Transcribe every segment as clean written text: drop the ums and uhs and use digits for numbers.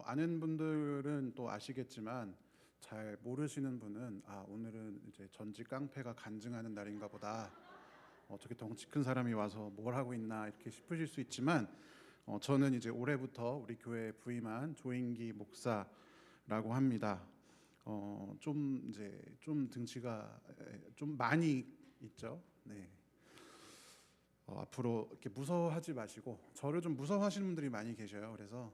아는 분들은 또 아시겠지만 잘 모르시는 분은 오늘은 이제 전직 깡패가 간증하는 날인가 보다. 저기 덩치 큰 사람이 와서 뭘 하고 있나 이렇게 싶으실 수 있지만 저는 이제 올해부터 우리 교회에 부임한 조인기 목사라고 합니다. 좀 이제 좀 등치가 좀 많이 있죠. 네. 앞으로 이렇게 무서워하지 마시고 저를 좀 무서워하시는 분들이 많이 계셔요. 그래서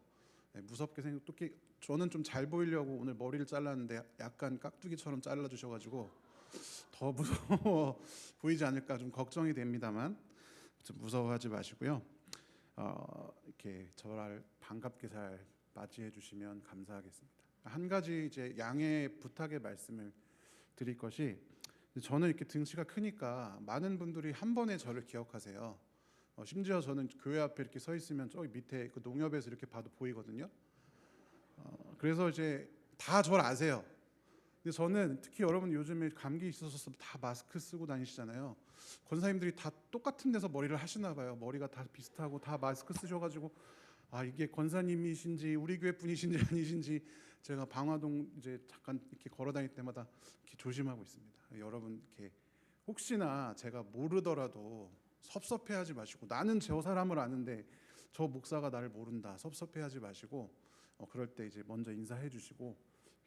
무섭게 생각. 또 저는 좀 잘 보이려고 오늘 머리를 잘랐는데 약간 깍두기처럼 잘라주셔가지고 더 무서워 보이지 않을까 좀 걱정이 됩니다만 좀 무서워하지 마시고요. 이렇게 저를 반갑게 잘 맞이해 주시면 감사하겠습니다. 한 가지 이제 양해 부탁의 말씀을 드릴 것이, 저는 이렇게 등치가 크니까 많은 분들이 한 번에 저를 기억하세요. 심지어 저는 교회 앞에 이렇게 서 있으면 저기 밑에 그 농협에서 이렇게 봐도 보이거든요. 그래서 이제 다 저를 아세요. 근데 저는 특히 여러분 요즘에 감기 있어서 다 마스크 쓰고 다니시잖아요. 권사님들이 다 똑같은 데서 머리를 하시나 봐요. 머리가 다 비슷하고 다 마스크 쓰셔가지고 이게 권사님이신지 우리 교회 분이신지 아니신지 제가 방화동 이제 잠깐 이렇게 걸어 다닐 때마다 이렇게 조심하고 있습니다. 여러분 이렇게 혹시나 제가 모르더라도 섭섭해하지 마시고, 나는 저 사람을 아는데 저 목사가 나를 모른다 섭섭해하지 마시고, 그럴 때 이제 먼저 인사해 주시고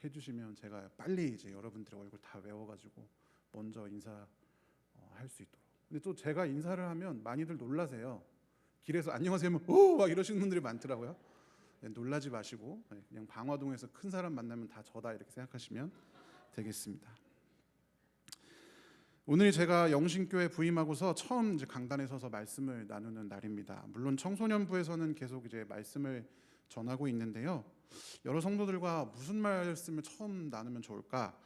해주시면 제가 빨리 이제 여러분들의 얼굴 다 외워가지고 먼저 인사할 수 있도록. 근데 또 제가 인사를 하면 많이들 놀라세요. 길에서 안녕하세요 하면 막 이러시는 분들이 많더라고요. 놀라지 마시고 그냥 방화동에서 큰 사람 만나면 다 저다 이렇게 생각하시면 되겠습니다. 오늘 제가 영신교회 부임하고서 처음 이제 강단에 서서 말씀을 나누는 날입니다. 물론 청소년부에서는 계속 이제 말씀을 전하고 있는데요. 여러 성도들과 무슨 말씀을 처음 나누면 좋을까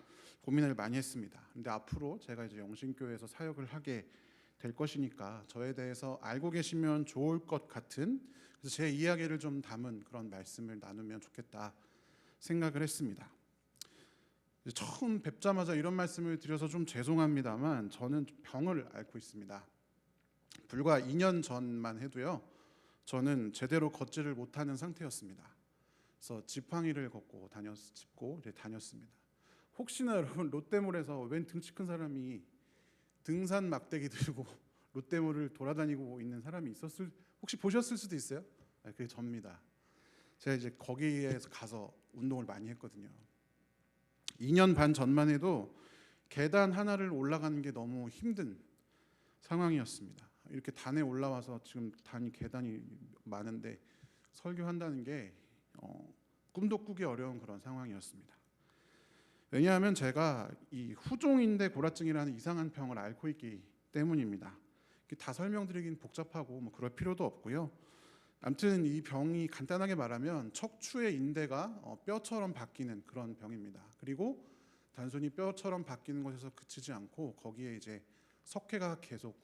고민을 많이 했습니다. 근데 앞으로 제가 이제 영신교회에서 사역을 하게 될 것이니까 저에 대해서 알고 계시면 좋을 것 같은, 그래서 제 이야기를 좀 담은 그런 말씀을 나누면 좋겠다 생각을 했습니다. 처음 뵙자마자 이런 말씀을 드려서 좀 죄송합니다만 저는 병을 앓고 있습니다. 불과 2년 전만 해도요, 저는 제대로 걷지를 못하는 상태였습니다. 그래서 지팡이를 짚고 다녔습니다. 혹시나 여러분 롯데몰에서 웬 등치 큰 사람이 등산 막대기 들고 롯데몰을 돌아다니고 있는 사람이 혹시 보셨을 수도 있어요? 그게 접니다. 제가 이제 거기에서 가서 운동을 많이 했거든요. 2년 반 전만 해도 계단 하나를 올라가는 게 너무 힘든 상황이었습니다. 이렇게 단에 올라와서 지금 계단이 많은데 설교한다는 게 꿈도 꾸기 어려운 그런 상황이었습니다. 왜냐하면 제가 이 후종인대 고라증이라는 이상한 병을 앓고 있기 때문입니다. 다 설명드리긴 복잡하고 그럴 필요도 없고요. 아무튼 이 병이 간단하게 말하면 척추의 인대가 뼈처럼 바뀌는 그런 병입니다. 그리고 단순히 뼈처럼 바뀌는 것에서 그치지 않고 거기에 이제 석회가 계속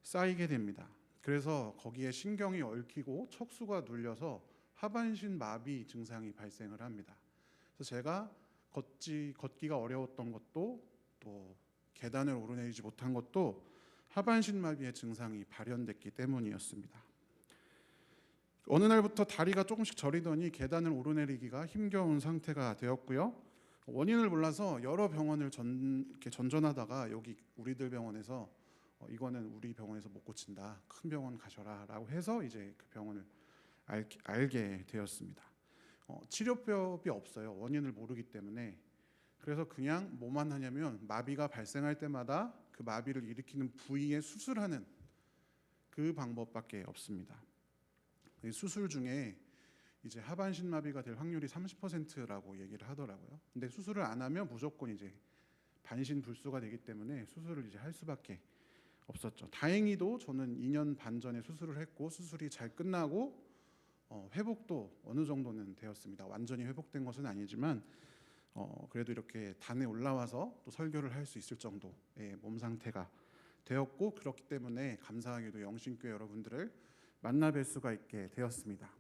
쌓이게 됩니다. 그래서 거기에 신경이 얽히고 척수가 눌려서 하반신 마비 증상이 발생을 합니다. 그래서 제가 걷기가 어려웠던 것도, 또 계단을 오르내리지 못한 것도 하반신 마비의 증상이 발현됐기 때문이었습니다. 어느 날부터 다리가 조금씩 저리더니 계단을 오르내리기가 힘겨운 상태가 되었고요. 원인을 몰라서 여러 병원을 이렇게 전전하다가 여기 우리들 병원에서 이거는 우리 병원에서 못 고친다, 큰 병원 가셔라라고 해서 이제 그 병원을 알게 되었습니다. 치료법이 없어요. 원인을 모르기 때문에. 그래서 그냥 뭐만 하냐면 마비가 발생할 때마다 그 마비를 일으키는 부위에 수술하는 그 방법밖에 없습니다. 수술 중에 이제 하반신 마비가 될 확률이 30%라고 얘기를 하더라고요. 근데 수술을 안 하면 무조건 이제 반신불수가 되기 때문에 수술을 이제 할 수밖에 없었죠. 다행히도 저는 2년 반 전에 수술을 했고 수술이 잘 끝나고 회복도 어느 정도는 되었습니다. 완전히 회복된 것은 아니지만 그래도 이렇게 단에 올라와서 또 설교를 할 수 있을 정도의 몸 상태가 되었고, 그렇기 때문에 감사하게도 영신교회 여러분들을 만나 뵐 수가 있게 되었습니다.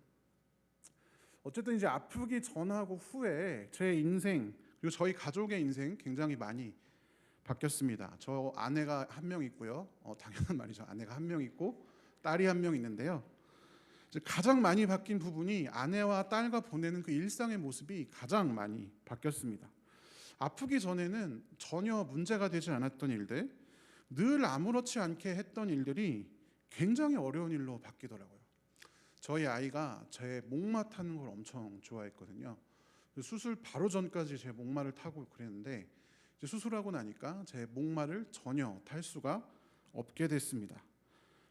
어쨌든 이제 아프기 전하고 후에 제 인생, 그리고 저희 가족의 인생 굉장히 많이 바뀌었습니다. 저 아내가 한 명 있고요. 당연한 말이죠. 아내가 한 명 있고 딸이 한 명 있는데요. 이제 가장 많이 바뀐 부분이 아내와 딸과 보내는 그 일상의 모습이 가장 많이 바뀌었습니다. 아프기 전에는 전혀 문제가 되지 않았던 일들, 늘 아무렇지 않게 했던 일들이 굉장히 어려운 일로 바뀌더라고요. 저희 아이가 제 목마 타는 걸 엄청 좋아했거든요. 수술 바로 전까지 제 목마를 타고 그랬는데 이제 수술하고 나니까 제 목마를 전혀 탈 수가 없게 됐습니다.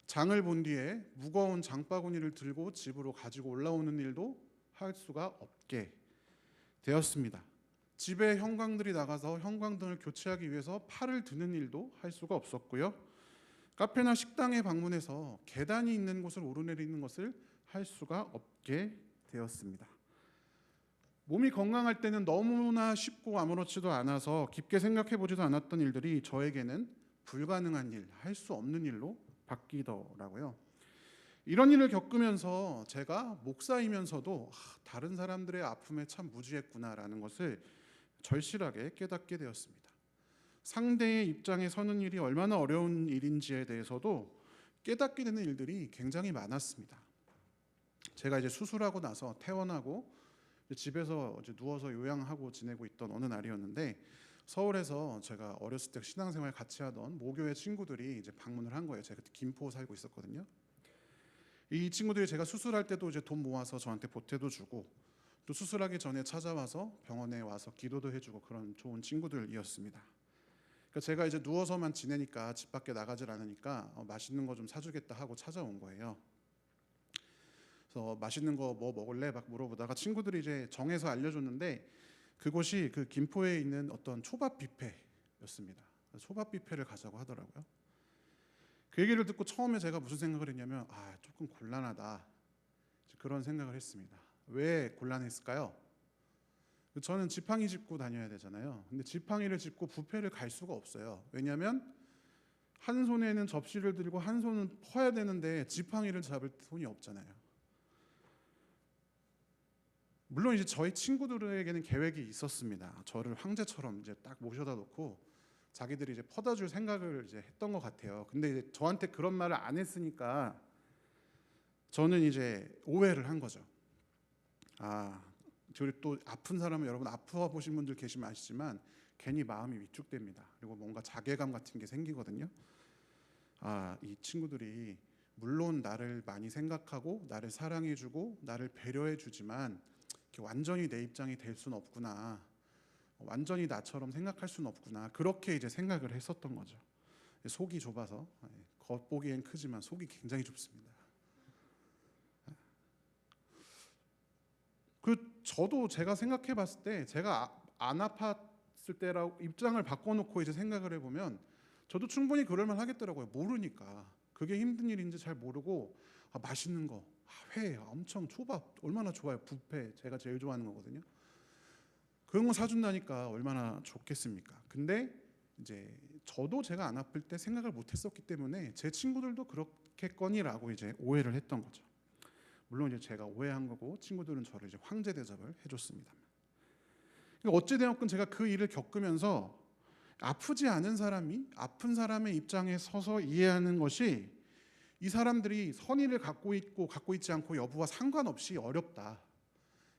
장을 본 뒤에 무거운 장바구니를 들고 집으로 가지고 올라오는 일도 할 수가 없게 되었습니다. 집에 형광들이 나가서 형광등을 교체하기 위해서 팔을 드는 일도 할 수가 없었고요. 카페나 식당에 방문해서 계단이 있는 곳을 오르내리는 것을 할 수가 없게 되었습니다. 몸이 건강할 때는 너무나 쉽고 아무렇지도 않아서 깊게 생각해 보지도 않았던 일들이 저에게는 불가능한 일, 할 수 없는 일로 바뀌더라고요. 이런 일을 겪으면서 제가 목사이면서도 다른 사람들의 아픔에 참 무지했구나라는 것을 절실하게 깨닫게 되었습니다. 상대의 입장에 서는 일이 얼마나 어려운 일인지에 대해서도 깨닫게 되는 일들이 굉장히 많았습니다. 제가 이제 수술하고 나서 퇴원하고 집에서 이제 누워서 요양하고 지내고 있던 어느 날이었는데 서울에서 제가 어렸을 때 신앙생활 같이 하던 모교회 친구들이 이제 방문을 한 거예요. 제가 그때 김포 살고 있었거든요. 이 친구들이 제가 수술할 때도 이제 돈 모아서 저한테 보태도 주고 또 수술하기 전에 찾아와서 병원에 와서 기도도 해주고 그런 좋은 친구들이었습니다. 그러니까 제가 이제 누워서만 지내니까 집 밖에 나가질 않으니까 맛있는 거 좀 사주겠다 하고 찾아온 거예요. 그래서 맛있는 거 뭐 먹을래? 막 물어보다가 친구들이 이제 정해서 알려줬는데 그곳이 그 김포에 있는 어떤 초밥 뷔페였습니다. 초밥 뷔페를 가자고 하더라고요. 그 얘기를 듣고 처음에 제가 무슨 생각을 했냐면 조금 곤란하다 그런 생각을 했습니다. 왜 곤란했을까요? 저는 지팡이 짚고 다녀야 되잖아요. 근데 지팡이를 짚고 뷔페를 갈 수가 없어요. 왜냐하면 한 손에는 접시를 들고 한 손은 퍼야 되는데 지팡이를 잡을 손이 없잖아요. 물론 이제 저희 친구들에게는 계획이 있었습니다. 저를 황제처럼 이제 딱 모셔다 놓고 자기들이 이제 퍼다 줄 생각을 이제 했던 것 같아요. 근데 이제 저한테 그런 말을 안 했으니까 저는 이제 오해를 한 거죠. 저희 또 아픈 사람은 여러분 아파 보신 분들 계시면 아시지만 괜히 마음이 위축됩니다. 그리고 뭔가 자괴감 같은 게 생기거든요. 이 친구들이 물론 나를 많이 생각하고 나를 사랑해주고 나를 배려해주지만 완전히 내 입장이 될 수는 없구나. 완전히 나처럼 생각할 수는 없구나. 그렇게 이제 생각을 했었던 거죠. 속이 좁아서 겉보기엔 크지만 속이 굉장히 좁습니다. 저도 제가 생각해 봤을 때 제가 안 아팠을 때라고 입장을 바꿔놓고 이제 생각을 해보면 저도 충분히 그럴만 하겠더라고요. 모르니까 그게 힘든 일인지 잘 모르고 맛있는 거, 회, 엄청 초밥 얼마나 좋아요. 뷔페 제가 제일 좋아하는 거거든요. 그런 거 사준다니까 얼마나 좋겠습니까? 근데 이제 저도 제가 안 아플 때 생각을 못했었기 때문에 제 친구들도 그렇겠거니라고 이제 오해를 했던 거죠. 물론 이제 제가 오해한 거고 친구들은 저를 이제 황제 대접을 해줬습니다. 어찌되었건 제가 그 일을 겪으면서 아프지 않은 사람이 아픈 사람의 입장에 서서 이해하는 것이 이 사람들이 선의를 갖고 있고 갖고 있지 않고 여부와 상관없이 어렵다.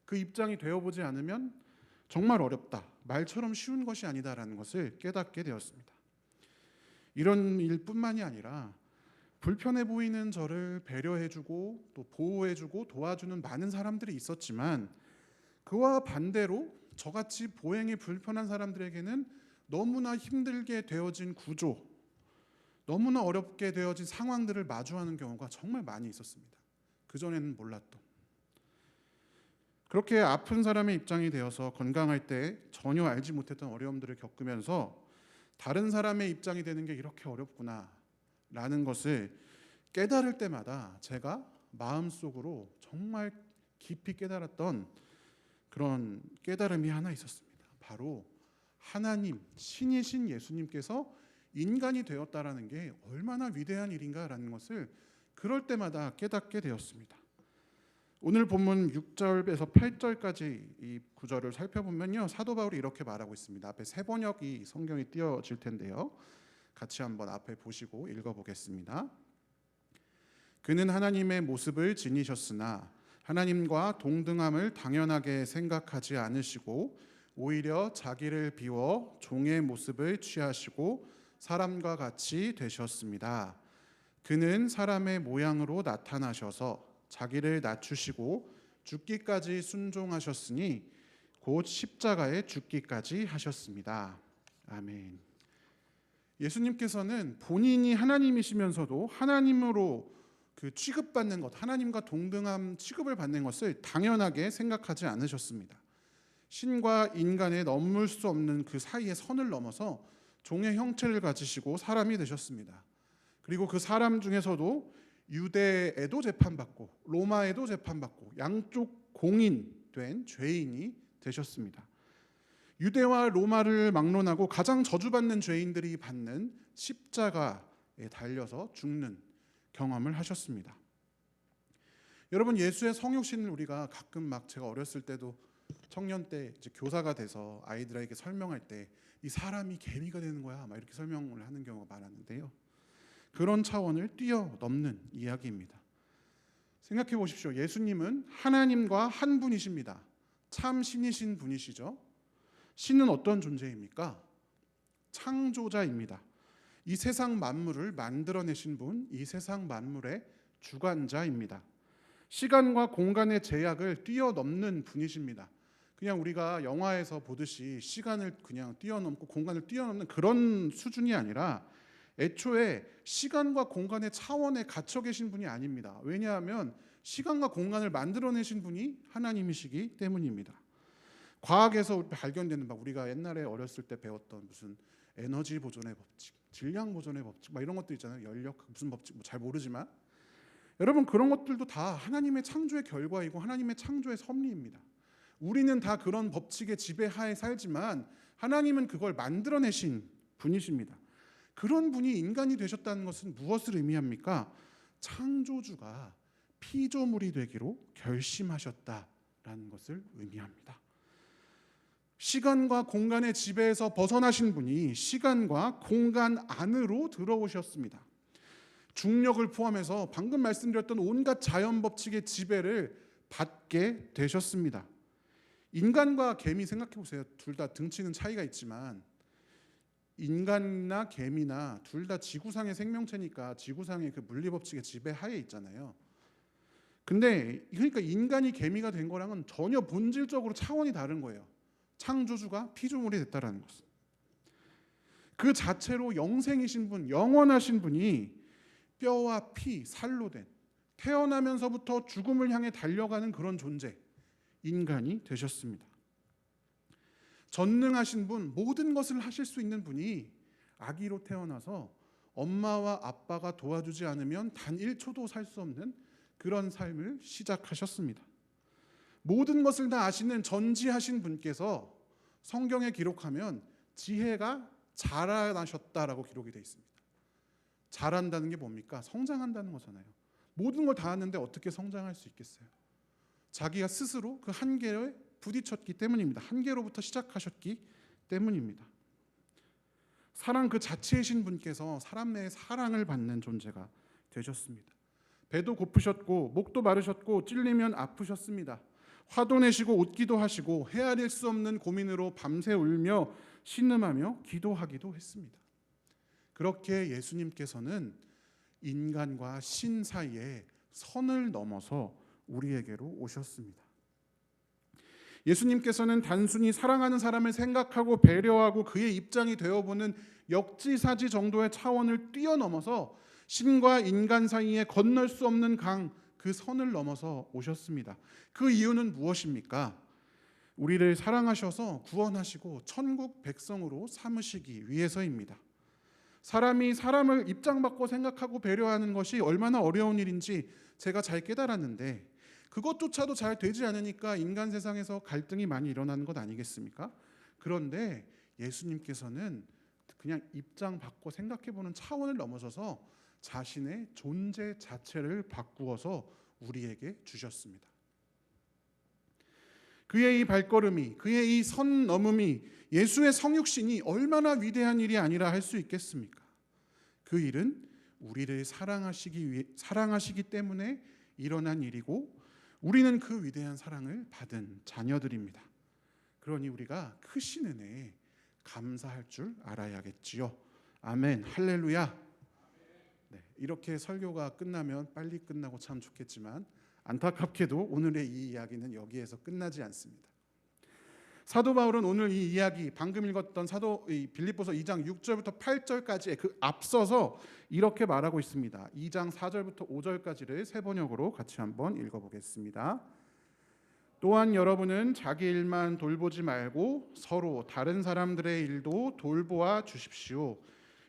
그 입장이 되어보지 않으면 정말 어렵다. 말처럼 쉬운 것이 아니다라는 것을 깨닫게 되었습니다. 이런 일뿐만이 아니라 불편해 보이는 저를 배려해주고 또 보호해주고 도와주는 많은 사람들이 있었지만 그와 반대로 저같이 보행이 불편한 사람들에게는 너무나 힘들게 되어진 구조, 너무나 어렵게 되어진 상황들을 마주하는 경우가 정말 많이 있었습니다. 그전에는 몰랐던. 그렇게 아픈 사람의 입장이 되어서 건강할 때 전혀 알지 못했던 어려움들을 겪으면서 다른 사람의 입장이 되는 게 이렇게 어렵구나라는 것을 깨달을 때마다 제가 마음속으로 정말 깊이 깨달았던 그런 깨달음이 하나 있었습니다. 바로 하나님, 신이신 예수님께서 인간이 되었다라는 게 얼마나 위대한 일인가라는 것을 그럴 때마다 깨닫게 되었습니다. 오늘 본문 6절에서 8절까지 이 구절을 살펴보면요, 사도 바울이 이렇게 말하고 있습니다. 앞에 세 번역이 성경이 띄어질 텐데요, 같이 한번 앞에 보시고 읽어보겠습니다. 그는 하나님의 모습을 지니셨으나 하나님과 동등함을 당연하게 생각하지 않으시고 오히려 자기를 비워 종의 모습을 취하시고 사람과 같이 되셨습니다. 그는 사람의 모양으로 나타나셔서 자기를 낮추시고 죽기까지 순종하셨으니 곧 십자가에 죽기까지 하셨습니다. 아멘. 예수님께서는 본인이 하나님이시면서도 하나님으로 취급받는 것, 하나님과 동등한 취급을 받는 것을 당연하게 생각하지 않으셨습니다. 신과 인간의 넘을 수 없는 그 사이의 선을 넘어서 종의 형체를 가지시고 사람이 되셨습니다. 그리고 그 사람 중에서도 유대에도 재판받고 로마에도 재판받고 양쪽 공인된 죄인이 되셨습니다. 유대와 로마를 막론하고 가장 저주받는 죄인들이 받는 십자가에 달려서 죽는 경험을 하셨습니다. 여러분, 예수의 성육신을 우리가 가끔 제가 어렸을 때도 청년 때 이제 교사가 돼서 아이들에게 설명할 때 이 사람이 개미가 되는 거야 막 이렇게 설명을 하는 경우가 많았는데요. 그런 차원을 뛰어넘는 이야기입니다. 생각해 보십시오. 예수님은 하나님과 한 분이십니다. 참 신이신 분이시죠. 신은 어떤 존재입니까? 창조자입니다. 이 세상 만물을 만들어내신 분, 이 세상 만물의 주관자입니다. 시간과 공간의 제약을 뛰어넘는 분이십니다. 그냥 우리가 영화에서 보듯이 시간을 그냥 뛰어넘고 공간을 뛰어넘는 그런 수준이 아니라 애초에 시간과 공간의 차원에 갇혀 계신 분이 아닙니다. 왜냐하면 시간과 공간을 만들어내신 분이 하나님이시기 때문입니다. 과학에서 발견되는 우리가 옛날에 어렸을 때 배웠던 무슨 에너지 보존의 법칙, 질량 보존의 법칙 이런 것들 있잖아요. 연력 무슨 법칙 잘 모르지만 여러분, 그런 것들도 다 하나님의 창조의 결과이고 하나님의 창조의 섭리입니다. 우리는 다 그런 법칙의 지배하에 살지만 하나님은 그걸 만들어내신 분이십니다. 그런 분이 인간이 되셨다는 것은 무엇을 의미합니까? 창조주가 피조물이 되기로 결심하셨다라는 것을 의미합니다. 시간과 공간의 지배에서 벗어나신 분이 시간과 공간 안으로 들어오셨습니다. 중력을 포함해서 방금 말씀드렸던 온갖 자연 법칙의 지배를 받게 되셨습니다. 인간과 개미 생각해 보세요. 둘 다 등치는 차이가 있지만 인간이나 개미나 둘 다 지구상의 생명체니까 지구상의 그 물리 법칙의 지배하에 있잖아요. 근데 그러니까 인간이 개미가 된 거랑은 전혀 본질적으로 차원이 다른 거예요. 창조주가 피조물이 됐다라는 것은. 그 자체로 영생이신 분, 영원하신 분이 뼈와 피, 살로 된 태어나면서부터 죽음을 향해 달려가는 그런 존재, 인간이 되셨습니다. 전능하신 분, 모든 것을 하실 수 있는 분이 아기로 태어나서 엄마와 아빠가 도와주지 않으면 단 1초도 살 수 없는 그런 삶을 시작하셨습니다. 모든 것을 다 아시는 전지하신 분께서 성경에 기록하면 지혜가 자라나셨다라고 기록이 되어 있습니다. 자란다는 게 뭡니까? 성장한다는 거잖아요. 모든 걸 다 아는데 어떻게 성장할 수 있겠어요? 자기가 스스로 그 한계에 부딪혔기 때문입니다. 한계로부터 시작하셨기 때문입니다. 사랑 그 자체이신 분께서 사람 내에 사랑을 받는 존재가 되셨습니다. 배도 고프셨고 목도 마르셨고 찔리면 아프셨습니다. 화도 내시고 웃기도 하시고 헤아릴 수 없는 고민으로 밤새 울며 신음하며 기도하기도 했습니다. 그렇게 예수님께서는 인간과 신 사이에 선을 넘어서 우리에게로 오셨습니다. 예수님께서는 단순히 사랑하는 사람을 생각하고 배려하고 그의 입장이 되어보는 역지사지 정도의 차원을 뛰어넘어서 신과 인간 사이에 건널 수 없는 강, 그 선을 넘어서 오셨습니다. 그 이유는 무엇입니까? 우리를 사랑하셔서 구원하시고 천국 백성으로 삼으시기 위해서입니다. 사람이 사람을 입장받고 생각하고 배려하는 것이 얼마나 어려운 일인지 제가 잘 깨달았는데 그것조차도 잘 되지 않으니까 인간 세상에서 갈등이 많이 일어나는 것 아니겠습니까? 그런데 예수님께서는 그냥 입장받고 생각해보는 차원을 넘어서서 자신의 존재 자체를 바꾸어서 우리에게 주셨습니다. 그의 이 발걸음이, 그의 이 선 넘음이, 예수의 성육신이 얼마나 위대한 일이 아니라 할 수 있겠습니까? 그 일은 우리를 사랑하시기 때문에 일어난 일이고 우리는 그 위대한 사랑을 받은 자녀들입니다. 그러니 우리가 크신 은혜에 감사할 줄 알아야겠지요. 아멘, 할렐루야. 네, 이렇게 설교가 끝나면 빨리 끝나고 참 좋겠지만 안타깝게도 오늘의 이 이야기는 여기에서 끝나지 않습니다. 사도 바울은 오늘 이 이야기, 방금 읽었던 빌립보서 2장 6절부터 8절까지의 그 앞서서 이렇게 말하고 있습니다. 2장 4절부터 5절까지를 세 번역으로 같이 한번 읽어보겠습니다. 또한 여러분은 자기 일만 돌보지 말고 서로 다른 사람들의 일도 돌보아 주십시오.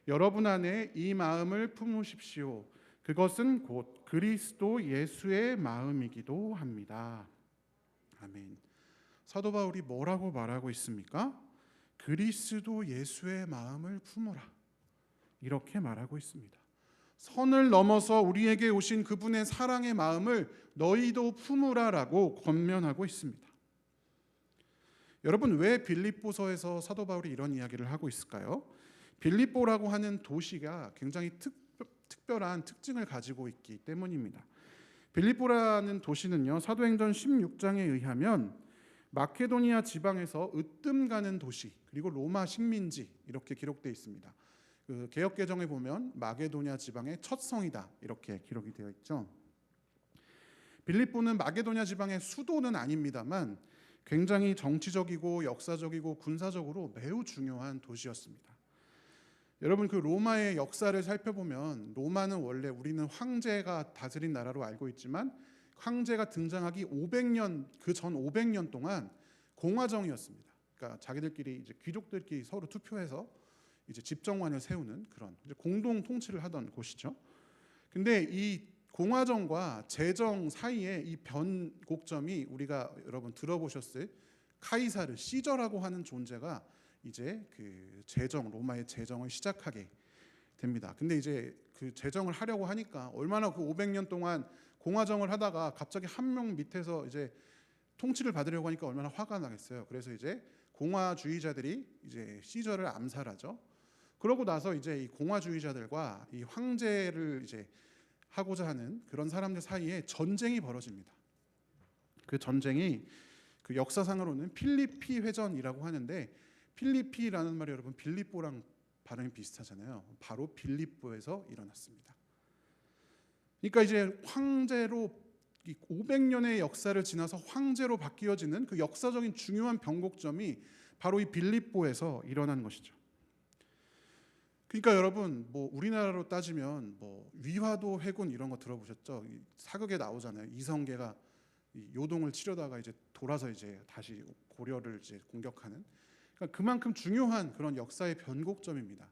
여러분 안에 이 마음을 품으십시오. 그것은 곧 그리스도 예수의 마음이기도 합니다. 아멘. 사도 바울이 뭐라고 말하고 있습니까? 그리스도 예수의 마음을 품으라, 이렇게 말하고 있습니다. 선을 넘어서 우리에게 오신 그분의 사랑의 마음을 너희도 품으라라고 권면하고 있습니다. 여러분, 왜 빌립보서에서 사도 바울이 이런 이야기를 하고 있을까요? 빌립보라고 하는 도시가 굉장히 특별한 특징을 가지고 있기 때문입니다. 빌립보라는 도시는요, 사도행전 16장에 의하면 마케도니아 지방에서 으뜸 가는 도시, 그리고 로마 식민지, 이렇게 기록되어 있습니다. 그 개역 개정에 보면 마게도냐 지방의 첫 성이다, 이렇게 기록이 되어 있죠. 빌립보는 마게도냐 지방의 수도는 아닙니다만 굉장히 정치적이고 역사적이고 군사적으로 매우 중요한 도시였습니다. 여러분, 그 로마의 역사를 살펴보면 로마는 원래 우리는 황제가 다스린 나라로 알고 있지만 황제가 등장하기 500년, 그 전 500년 동안 공화정이었습니다. 그러니까 자기들끼리 이제 귀족들끼리 서로 투표해서 이제 집정관을 세우는 그런 이제 공동 통치를 하던 곳이죠. 근데 이 공화정과 제정 사이에 이 변곡점이 우리가 여러분 들어보셨을 카이사르 시저라고 하는 존재가 이제 그 로마의 제정을 시작하게 됩니다. 근데 이제 그 제정을 하려고 하니까 얼마나 그 500년 동안 공화정을 하다가 갑자기 한 명 밑에서 이제 통치를 받으려고 하니까 얼마나 화가 나겠어요. 그래서 이제 공화주의자들이 이제 시저를 암살하죠. 그러고 나서 이제 이 공화주의자들과 이 황제를 이제 하고자 하는 그런 사람들 사이에 전쟁이 벌어집니다. 그 전쟁이 그 역사상으로는 필리피 회전이라고 하는데, 필리피라는 말이 여러분 빌립보랑 발음이 비슷하잖아요. 바로 빌립보에서 일어났습니다. 그러니까 이제 황제로 500년의 역사를 지나서 황제로 바뀌어지는 그 역사적인 중요한 변곡점이 바로 이 빌립보에서 일어난 것이죠. 그러니까 여러분, 뭐 우리나라로 따지면 뭐 위화도 해군 이런 거 들어보셨죠? 사극에 나오잖아요. 이성계가 요동을 치려다가 이제 돌아서 이제 다시 고려를 이제 공격하는. 그러니까 그만큼 중요한 그런 역사의 변곡점입니다.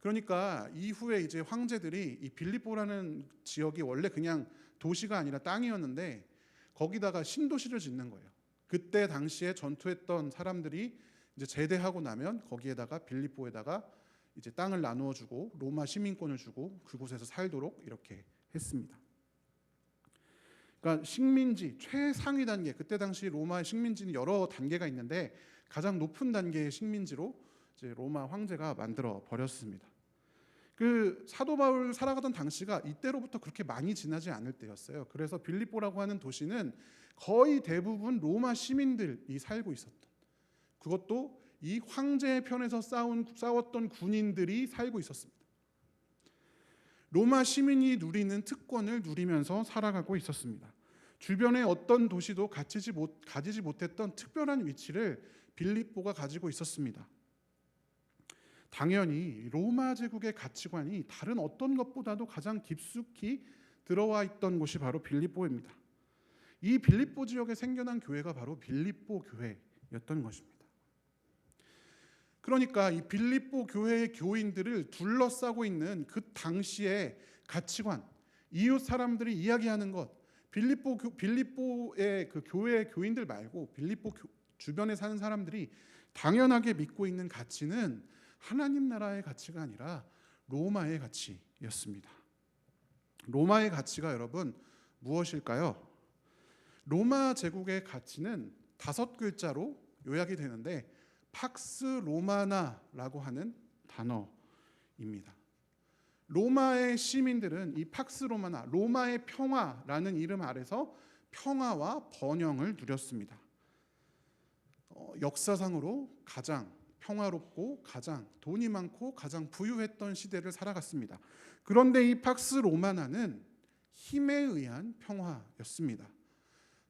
그러니까 이후에 이제 황제들이 이 빌립보라는 지역이 원래 그냥 도시가 아니라 땅이었는데 거기다가 신도시를 짓는 거예요. 그때 당시에 전투했던 사람들이 이제 제대하고 나면 거기에다가 빌립보에다가 이제 땅을 나누어 주고 로마 시민권을 주고 그곳에서 살도록 이렇게 했습니다. 그러니까 식민지 최상위 단계, 그때 당시 로마의 식민지는 여러 단계가 있는데 가장 높은 단계의 식민지로 이제 로마 황제가 만들어 버렸습니다. 그 사도 바울 살아가던 당시가 이때로부터 그렇게 많이 지나지 않을 때였어요. 그래서 빌립보라고 하는 도시는 거의 대부분 로마 시민들이 살고 있었던, 그것도 이 황제의 편에서 싸웠던 군인들이 살고 있었습니다. 로마 시민이 누리는 특권을 누리면서 살아가고 있었습니다. 주변의 어떤 도시도 가지지 못했던 특별한 위치를 빌립보가 가지고 있었습니다. 당연히 로마 제국의 가치관이 다른 어떤 것보다도 가장 깊숙이 들어와 있던 곳이 바로 빌립보입니다. 이 빌립보 지역에 생겨난 교회가 바로 빌립보 교회였던 것입니다. 그러니까 이 빌립보 교회의 교인들을 둘러싸고 있는 그 당시의 가치관, 이웃 사람들이 이야기하는 것, 빌립보의 그 교회의 교인들 말고 빌립보 주변에 사는 사람들이 당연하게 믿고 있는 가치는 하나님 나라의 가치가 아니라 로마의 가치였습니다. 로마의 가치가 여러분 무엇일까요? 로마 제국의 가치는 5글자로 요약이 되는데 팍스 로마나라고 하는 단어입니다. 로마의 시민들은 이 팍스 로마나 로마의 평화라는 이름 아래서 평화와 번영을 누렸습니다. 역사상으로 가장 평화롭고 가장 돈이 많고 가장 부유했던 시대를 살아갔습니다. 그런데 이 팍스 로마나는 힘에 의한 평화였습니다.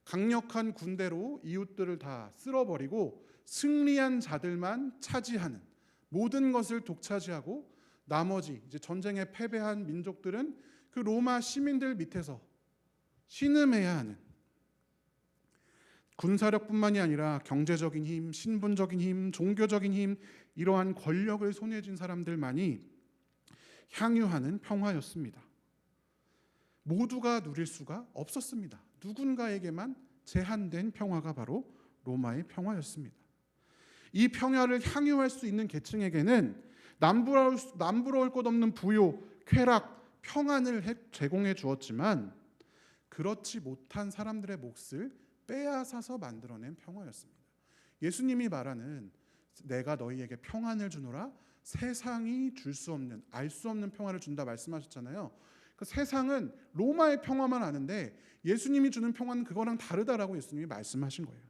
강력한 군대로 이웃들을 다 쓸어버리고 승리한 자들만 차지하는, 모든 것을 독차지하고 나머지 이제 전쟁에 패배한 민족들은 그 로마 시민들 밑에서 신음해야 하는, 군사력뿐만이 아니라 경제적인 힘, 신분적인 힘, 종교적인 힘, 이러한 권력을 손에 쥔 사람들만이 향유하는 평화였습니다. 모두가 누릴 수가 없었습니다. 누군가에게만 제한된 평화가 바로 로마의 평화였습니다. 이 평화를 향유할 수 있는 계층에게는 남부러울 것 없는 부요, 쾌락, 평안을 제공해 주었지만 그렇지 못한 사람들의 몫을 빼앗아서 만들어낸 평화였습니다. 예수님이 말하는 내가 너희에게 평안을 주노라, 세상이 줄 수 없는, 알 수 없는 평화를 준다 말씀하셨잖아요. 그 세상은 로마의 평화만 아는데 예수님이 주는 평화는 그거랑 다르다라고 예수님이 말씀하신 거예요.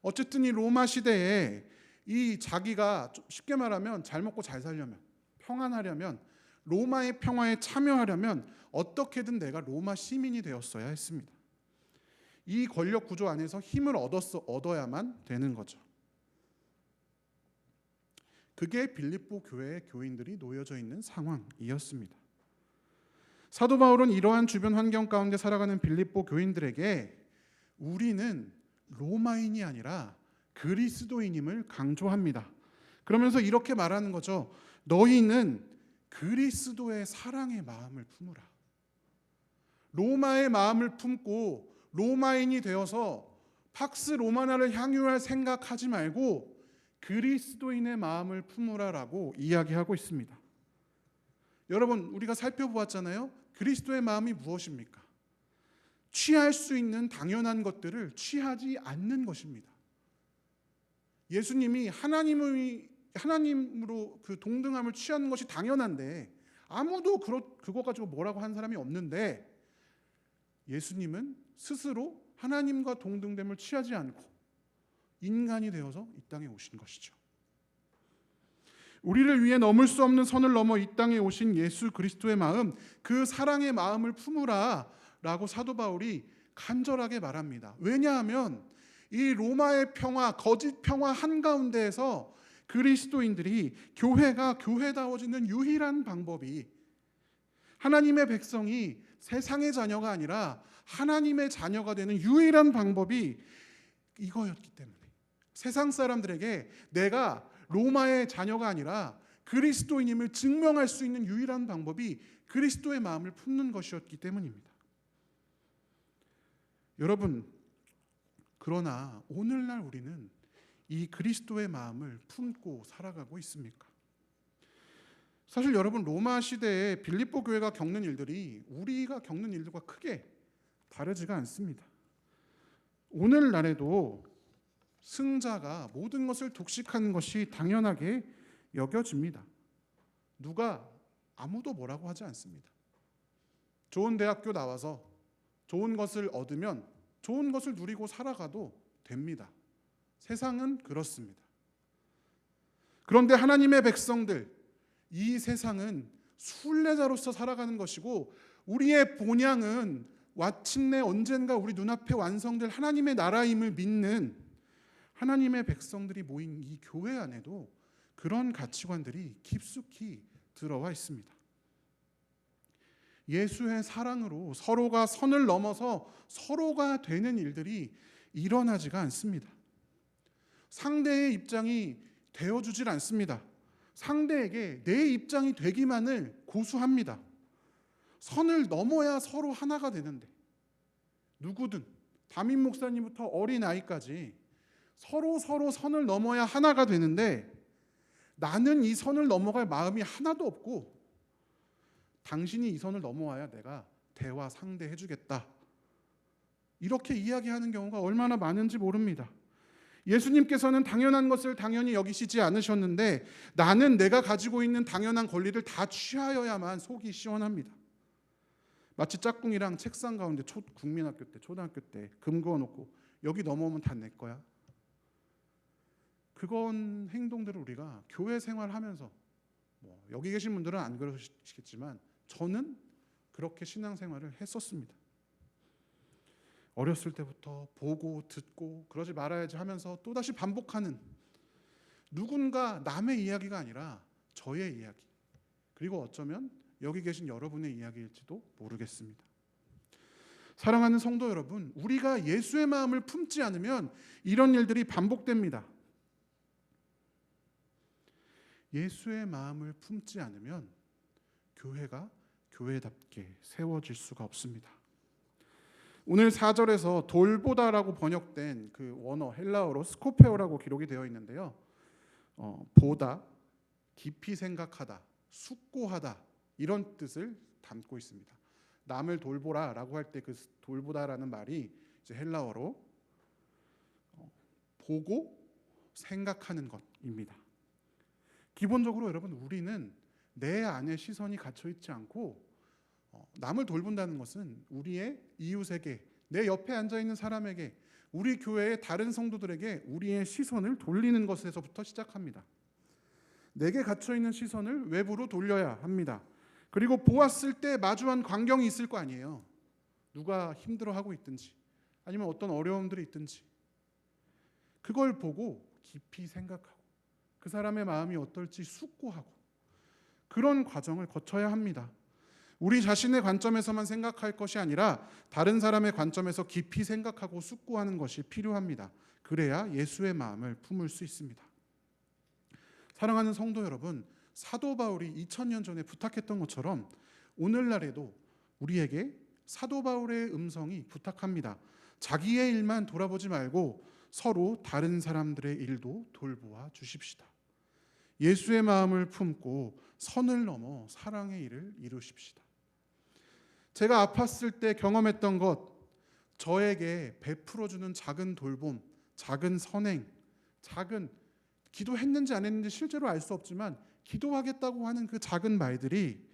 어쨌든 이 로마 시대에 이 자기가 쉽게 말하면 잘 먹고 잘 살려면, 평안하려면, 로마의 평화에 참여하려면 어떻게든 내가 로마 시민이 되었어야 했습니다. 이 권력 구조 안에서 힘을 얻어야만 되는 거죠. 그게 빌립보 교회의 교인들이 놓여져 있는 상황이었습니다. 사도 바울은 이러한 주변 환경 가운데 살아가는 빌립보 교인들에게 우리는 로마인이 아니라 그리스도인임을 강조합니다. 그러면서 이렇게 말하는 거죠. 너희는 그리스도의 사랑의 마음을 품으라. 로마의 마음을 품고 로마인이 되어서 팍스 로마나를 향유할 생각하지 말고 그리스도인의 마음을 품으라라고 이야기하고 있습니다. 여러분, 우리가 살펴보았잖아요. 그리스도의 마음이 무엇입니까? 취할 수 있는 당연한 것들을 취하지 않는 것입니다. 예수님이 하나님으로 그 동등함을 취하는 것이 당연한데 아무도 그거 가지고 뭐라고 한 사람이 없는데 예수님은 스스로 하나님과 동등됨을 취하지 않고 인간이 되어서 이 땅에 오신 것이죠. 우리를 위해 넘을 수 없는 선을 넘어 이 땅에 오신 예수 그리스도의 마음, 그 사랑의 마음을 품으라 라고 사도 바울이 간절하게 말합니다. 왜냐하면 이 로마의 평화, 거짓 평화 한가운데에서 그리스도인들이, 교회가 교회다워지는 유일한 방법이, 하나님의 백성이 세상의 자녀가 아니라 하나님의 자녀가 되는 유일한 방법이 이거였기 때문에, 세상 사람들에게 내가 로마의 자녀가 아니라 그리스도인임을 증명할 수 있는 유일한 방법이 그리스도의 마음을 품는 것이었기 때문입니다. 여러분, 그러나 오늘날 우리는 이 그리스도의 마음을 품고 살아가고 있습니까? 사실 여러분, 로마 시대에 빌립보 교회가 겪는 일들이 우리가 겪는 일들과 크게 다르지가 않습니다. 오늘날에도 승자가 모든 것을 독식하는 것이 당연하게 여겨집니다. 누가 아무도 뭐라고 하지 않습니다. 좋은 대학교 나와서 좋은 것을 얻으면 좋은 것을 누리고 살아가도 됩니다. 세상은 그렇습니다. 그런데 하나님의 백성들, 이 세상은 순례자로서 살아가는 것이고 우리의 본향은 마침내 언젠가 우리 눈앞에 완성될 하나님의 나라임을 믿는 하나님의 백성들이 모인 이 교회 안에도 그런 가치관들이 깊숙이 들어와 있습니다. 예수의 사랑으로 서로가 선을 넘어서 서로가 되는 일들이 일어나지가 않습니다. 상대의 입장이 되어주질 않습니다. 상대에게 내 입장이 되기만을 고수합니다. 선을 넘어야 서로 하나가 되는데, 누구든 담임 목사님부터 어린아이까지 서로 선을 넘어야 하나가 되는데, 나는 이 선을 넘어갈 마음이 하나도 없고 당신이 이 선을 넘어와야 내가 대화 상대해 주겠다, 이렇게 이야기하는 경우가 얼마나 많은지 모릅니다. 예수님께서는 당연한 것을 당연히 여기시지 않으셨는데 나는 내가 가지고 있는 당연한 권리를 다 취하여야만 속이 시원합니다. 마치 짝꿍이랑 책상 가운데 국민학교 때, 초등학교 때 금 그어놓고 여기 넘어오면 다 내 거야. 그건 행동들을 우리가 교회 생활하면서 여기 계신 분들은 안 그러시겠지만 저는 그렇게 신앙생활을 했었습니다. 어렸을 때부터 보고 듣고 그러지 말아야지 하면서 또다시 반복하는 누군가 남의 이야기가 아니라 저의 이야기, 그리고 어쩌면 여기 계신 여러분의 이야기일지도 모르겠습니다. 사랑하는 성도 여러분, 우리가 예수의 마음을 품지 않으면 이런 일들이 반복됩니다. 예수의 마음을 품지 않으면 교회가 교회답게 세워질 수가 없습니다. 오늘 4절에서 돌보다라고 번역된 그 원어 헬라어로 스코페오라고 기록이 되어 있는데요. 보다, 깊이 생각하다, 숙고하다 이런 뜻을 담고 있습니다. 남을 돌보라라고 할 때 그 돌보다라는 말이 이제 헬라어로 보고 생각하는 것입니다. 기본적으로 여러분, 우리는 내 안에 시선이 갇혀 있지 않고 남을 돌본다는 것은 우리의 이웃에게, 내 옆에 앉아 있는 사람에게, 우리 교회의 다른 성도들에게 우리의 시선을 돌리는 것에서부터 시작합니다. 내게 갇혀 있는 시선을 외부로 돌려야 합니다. 그리고 보았을 때 마주한 광경이 있을 거 아니에요. 누가 힘들어하고 있든지 아니면 어떤 어려움들이 있든지 그걸 보고 깊이 생각하고 그 사람의 마음이 어떨지 숙고하고 그런 과정을 거쳐야 합니다. 우리 자신의 관점에서만 생각할 것이 아니라 다른 사람의 관점에서 깊이 생각하고 숙고하는 것이 필요합니다. 그래야 예수의 마음을 품을 수 있습니다. 사랑하는 성도 여러분, 사도 바울이 2000년 전에 부탁했던 것처럼 오늘날에도 우리에게 사도 바울의 음성이 부탁합니다. 자기의 일만 돌아보지 말고 서로 다른 사람들의 일도 돌보아 주십시다. 예수의 마음을 품고 선을 넘어 사랑의 일을 이루십시다. 제가 아팠을 때 경험했던 것, 저에게 베풀어주는 작은 돌봄, 작은 선행, 작은 기도했는지 안 했는지 실제로 알 수 없지만 기도하겠다고 하는 그 작은 말들이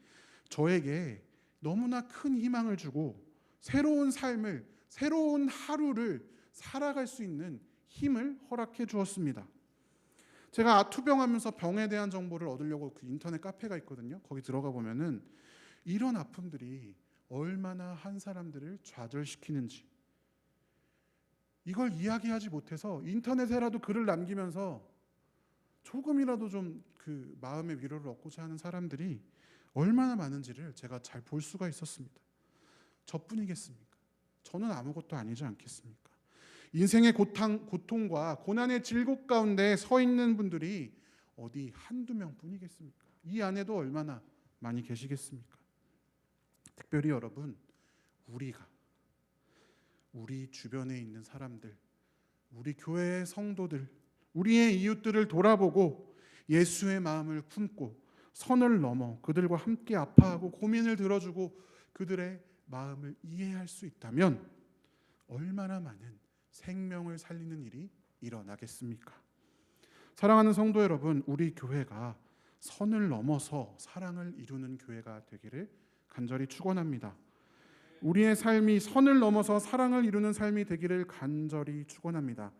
저에게 너무나 큰 희망을 주고 새로운 삶을, 새로운 하루를 살아갈 수 있는 힘을 허락해 주었습니다. 제가 투병하면서 병에 대한 정보를 얻으려고 그 인터넷 카페가 있거든요. 거기 들어가 보면은 이런 아픔들이 얼마나 한 사람들을 좌절시키는지, 이걸 이야기하지 못해서 인터넷에라도 글을 남기면서 조금이라도 좀 그 마음의 위로를 얻고자 하는 사람들이 얼마나 많은지를 제가 잘 볼 수가 있었습니다. 저뿐이겠습니까? 저는 아무것도 아니지 않겠습니까? 인생의 고통과 고난의 질곡 가운데 서 있는 분들이 어디 한두 명뿐이겠습니까? 이 안에도 얼마나 많이 계시겠습니까? 특별히 여러분, 우리가 우리 주변에 있는 사람들, 우리 교회의 성도들, 우리의 이웃들을 돌아보고 예수의 마음을 품고 선을 넘어 그들과 함께 아파하고 고민을 들어주고 그들의 마음을 이해할 수 있다면 얼마나 많은 생명을 살리는 일이 일어나겠습니까? 사랑하는 성도 여러분, 우리 교회가 선을 넘어서 사랑을 이루는 교회가 되기를 간절히 축원합니다. 우리의 삶이 선을 넘어서 사랑을 이루는 삶이 되기를 간절히 축원합니다.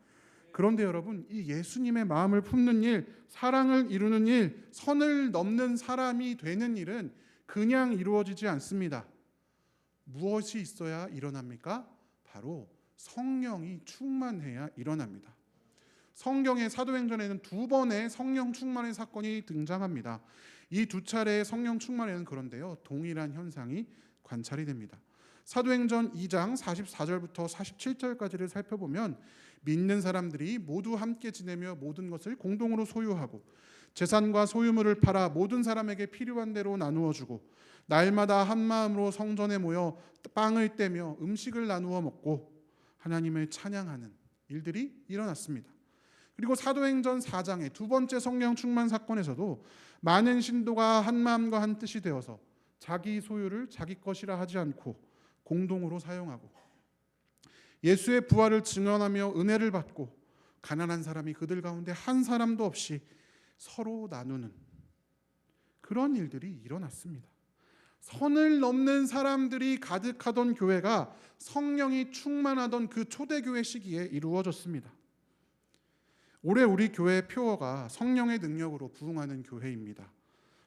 그런데 여러분, 이 예수님의 마음을 품는 일, 사랑을 이루는 일, 선을 넘는 사람이 되는 일은 그냥 이루어지지 않습니다. 무엇이 있어야 일어납니까? 바로 성령이 충만해야 일어납니다. 성경의 사도행전에는 2번의 성령 충만의 사건이 등장합니다. 이 2차례의 성령 충만에는 그런데요, 동일한 현상이 관찰이 됩니다. 사도행전 2장 44절부터 47절까지를 살펴보면 믿는 사람들이 모두 함께 지내며 모든 것을 공동으로 소유하고 재산과 소유물을 팔아 모든 사람에게 필요한 대로 나누어 주고 날마다 한 마음으로 성전에 모여 빵을 떼며 음식을 나누어 먹고 하나님을 찬양하는 일들이 일어났습니다. 그리고 사도행전 4장의 2번째 성령 충만 사건에서도 많은 신도가 한 마음과 한 뜻이 되어서 자기 소유를 자기 것이라 하지 않고 공동으로 사용하고 예수의 부활을 증언하며 은혜를 받고 가난한 사람이 그들 가운데 한 사람도 없이 서로 나누는 그런 일들이 일어났습니다. 선을 넘는 사람들이 가득하던 교회가 성령이 충만하던 그 초대교회 시기에 이루어졌습니다. 올해 우리 교회 표어가 성령의 능력으로 부흥하는 교회입니다.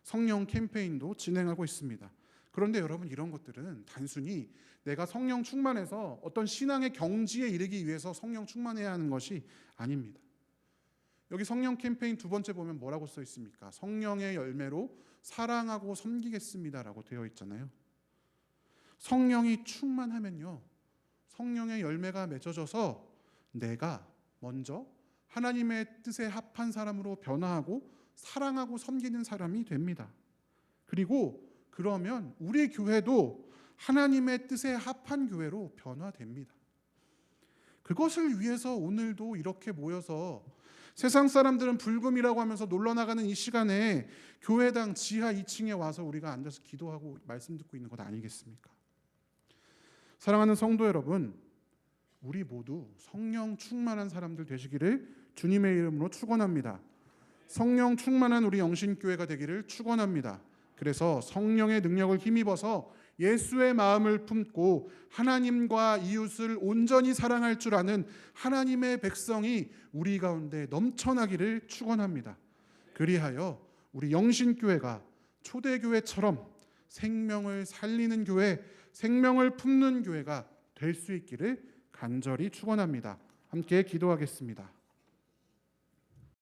성령 캠페인도 진행하고 있습니다. 그런데 여러분, 이런 것들은 단순히 내가 성령 충만해서 어떤 신앙의 경지에 이르기 위해서 성령 충만해야 하는 것이 아닙니다. 여기 성령 캠페인 두 번째 보면 뭐라고 써 있습니까? 성령의 열매로 사랑하고 섬기겠습니다라고 되어 있잖아요. 성령이 충만하면요, 성령의 열매가 맺어져서 내가 먼저 하나님의 뜻에 합한 사람으로 변화하고 사랑하고 섬기는 사람이 됩니다. 그리고 그러면 우리 교회도 하나님의 뜻에 합한 교회로 변화됩니다. 그것을 위해서 오늘도 이렇게 모여서 세상 사람들은 불금이라고 하면서 놀러 나가는 이 시간에 교회당 지하 2층에 와서 우리가 앉아서 기도하고 말씀 듣고 있는 것 아니겠습니까? 사랑하는 성도 여러분, 우리 모두 성령 충만한 사람들 되시기를 주님의 이름으로 축원합니다. 성령 충만한 우리 영신교회가 되기를 축원합니다. 그래서 성령의 능력을 힘입어서 예수의 마음을 품고 하나님과 이웃을 온전히 사랑할 줄 아는 하나님의 백성이 우리 가운데 넘쳐나기를 축원합니다. 그리하여 우리 영신교회가 초대교회처럼 생명을 살리는 교회, 생명을 품는 교회가 될 수 있기를 간절히 축원합니다. 함께 기도하겠습니다.